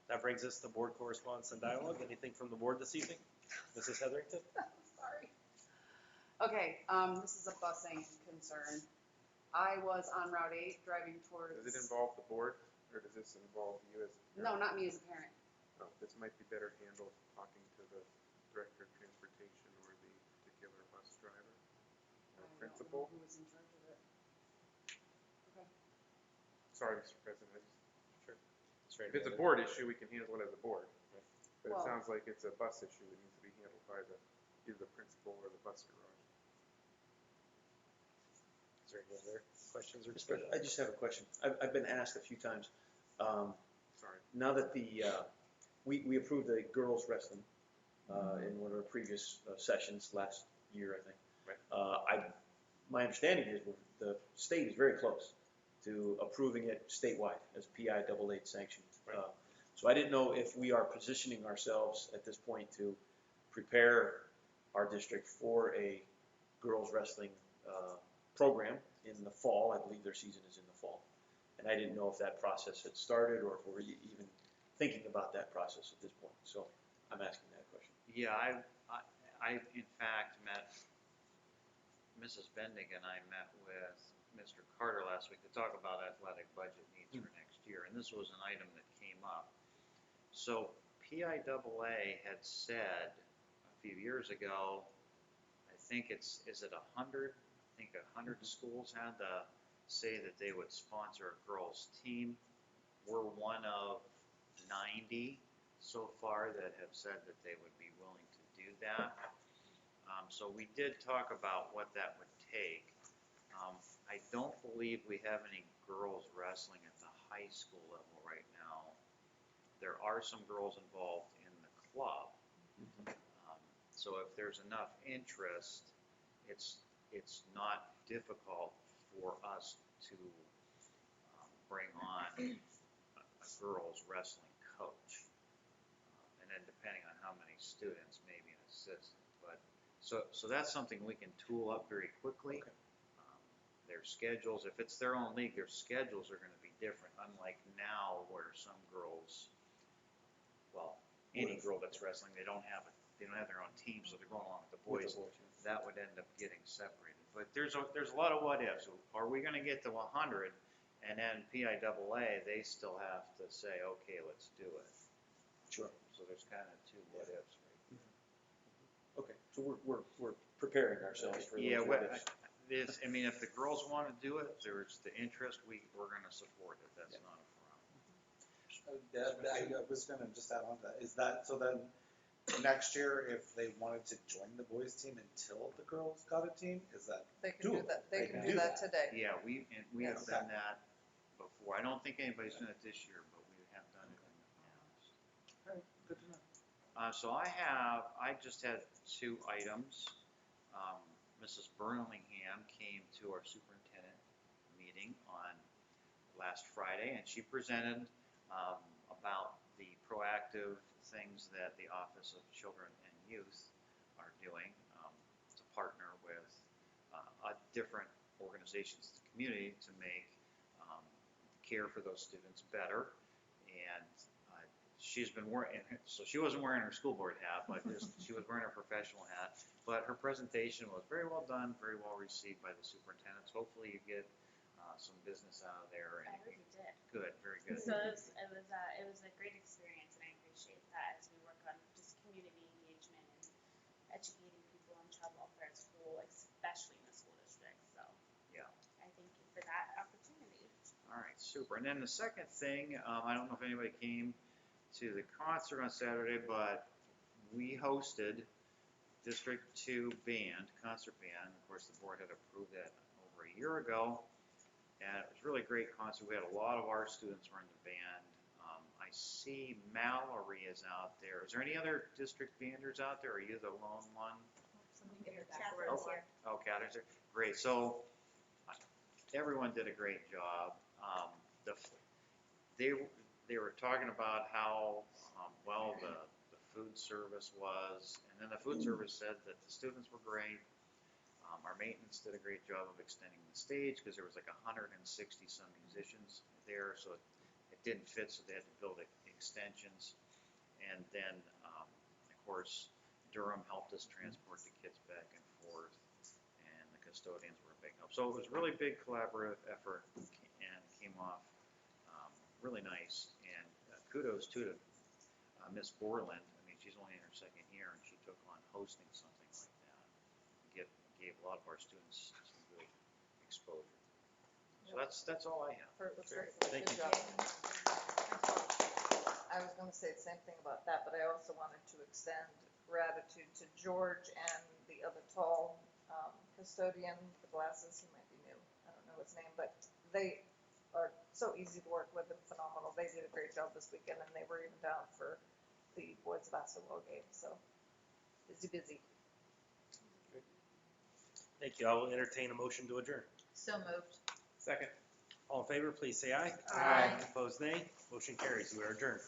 [SPEAKER 1] That brings us to board correspondence and dialogue. Anything from the board this evening? Mrs. Hetherington?
[SPEAKER 13] Sorry. Okay, this is a busing concern. I was on Route 8 driving towards.
[SPEAKER 11] Does it involve the board, or does this involve you as?
[SPEAKER 13] No, not me as a parent.
[SPEAKER 11] Oh, this might be better handled talking to the director of transportation or the particular bus driver or principal.
[SPEAKER 13] Who was in charge of it? Okay.
[SPEAKER 11] Sorry, Mr. President.
[SPEAKER 1] Sure.
[SPEAKER 11] If it's a board issue, we can handle it as a board. But
[SPEAKER 13] Well-
[SPEAKER 11] it sounds like it's a bus issue that needs to be handled by either the principal or the bus garage.
[SPEAKER 1] Is there any other questions or
[SPEAKER 2] Mr. President, I
[SPEAKER 1] discussion?
[SPEAKER 2] just have a question. I've been asked a few times.
[SPEAKER 11] Sorry.
[SPEAKER 2] Now that we approved the girls wrestling in one of our previous sessions last year, I think.
[SPEAKER 1] Right.
[SPEAKER 2] My understanding is the state is very close to approving it statewide as PIAA sanctioned.
[SPEAKER 1] Right.
[SPEAKER 2] So I didn't know if we are positioning ourselves at this point to prepare our district for a girls wrestling program in the fall. I believe their season is in the fall. And I didn't know if that process had started or if we're even thinking about that process at this point. So I'm asking that question.
[SPEAKER 6] Yeah, I in fact met, Mrs. Bendig and I met with Mr. Carter last week to talk about athletic budget needs for next year, and this was an item that came up. So PIAA had said a few years ago, I think is it 100? I think 100 schools had to say that they would sponsor a girls' team. We're one of 90 so far that have said that they would be willing to do that. So we did talk about what that would take. I don't believe we have any girls wrestling at the high school level right now. There are some girls involved in the club. So if there's enough interest, it's not difficult for us to bring on a girls wrestling coach. And then depending on how many students, maybe an assistant. But so that's something we can tool up very quickly.
[SPEAKER 2] Okay.
[SPEAKER 6] Their schedules, if it's their own league, their schedules are going to be different. Unlike now, where some girls, well, any girl that's wrestling, they don't have their own team, so they're going along with the boys. That would end up getting separated. But there's a lot of what ifs. Are we going to get to 100? And then PIAA, they still have to say, okay, let's do it.
[SPEAKER 2] Sure.
[SPEAKER 6] So there's kind of two what ifs. Right?
[SPEAKER 2] Okay, so we're preparing ourselves for those
[SPEAKER 6] Yeah,
[SPEAKER 2] what
[SPEAKER 6] what,
[SPEAKER 2] ifs.
[SPEAKER 6] I mean, if the girls want to do it, there's the interest, we're going to support it. That's not a problem.
[SPEAKER 8] I was gonna just add on to that. Is that, so then next year, if they wanted to join the boys team until the girls got a team, is that?
[SPEAKER 4] They can do
[SPEAKER 8] Doable.
[SPEAKER 4] that, they can
[SPEAKER 8] do
[SPEAKER 4] do that today.
[SPEAKER 6] Yeah, we have
[SPEAKER 8] Yes.
[SPEAKER 6] done that before. I don't think anybody's done it this year, but we have done it in the past.
[SPEAKER 8] Alright, good to know.
[SPEAKER 6] So I just had two items. Mrs. Burlingham came to our superintendent meeting on last Friday, and she presented about the proactive things that the Office of Children and Youth are doing to partner with different organizations in the community to make care for those students better. And she's been wearing, so she wasn't wearing her school board hat, but she was wearing her professional hat. But her presentation was very well done, very well received by the superintendents. Hopefully you get some business out of there.
[SPEAKER 14] I already did.
[SPEAKER 6] Good, very good.
[SPEAKER 14] So it was a great experience, and I appreciate that as we work on just community engagement and educating people on child welfare at school, especially in the school district. So
[SPEAKER 6] Yeah.
[SPEAKER 14] I thank you for that opportunity.
[SPEAKER 6] All right, super. And then the second thing, I don't know if anybody came to the concert on Saturday, but we hosted District 2 concert band. Of course, the board had approved that over a year ago, and it was really a great concert. We had a lot of our students were in the band. I see Mallory is out there. Is there any other district banders out there? Are you the lone one?
[SPEAKER 3] Catherine's here.
[SPEAKER 6] Oh, Catherine's there. Great. So everyone did a great job. The, they were talking about how well the food service was, and then the food service said that the students were great. Our maintenance did a great job of extending the stage because there was like 160 some musicians there, so it didn't fit, so they had to build extensions. And then, of course, Durham helped us transport the kids back and forth, and the custodians were a big help. So it was a really big collaborative effort and came off really nice. And kudos to Miss Borland. I mean, she's only in her second year, and she took on hosting something like that. Gave a lot of our students some good exposure. So that's all I have.
[SPEAKER 4] That's great.
[SPEAKER 1] Thank
[SPEAKER 4] Good
[SPEAKER 1] you.
[SPEAKER 4] job. I was gonna say the same thing about that, but I also wanted to extend gratitude to George and the other tall custodian, the glasses, he might be new, I don't know his name, but they are so easy to work with and phenomenal. They did a great job this weekend, and they were even down for the boys basketball game, so busy.
[SPEAKER 1] Thank you. I will entertain a motion to adjourn.
[SPEAKER 10] So moved.
[SPEAKER 11] Second.
[SPEAKER 1] All in favor, please say aye.
[SPEAKER 10] Aye.
[SPEAKER 1] Opposed, nay. Motion carries. We are adjourned.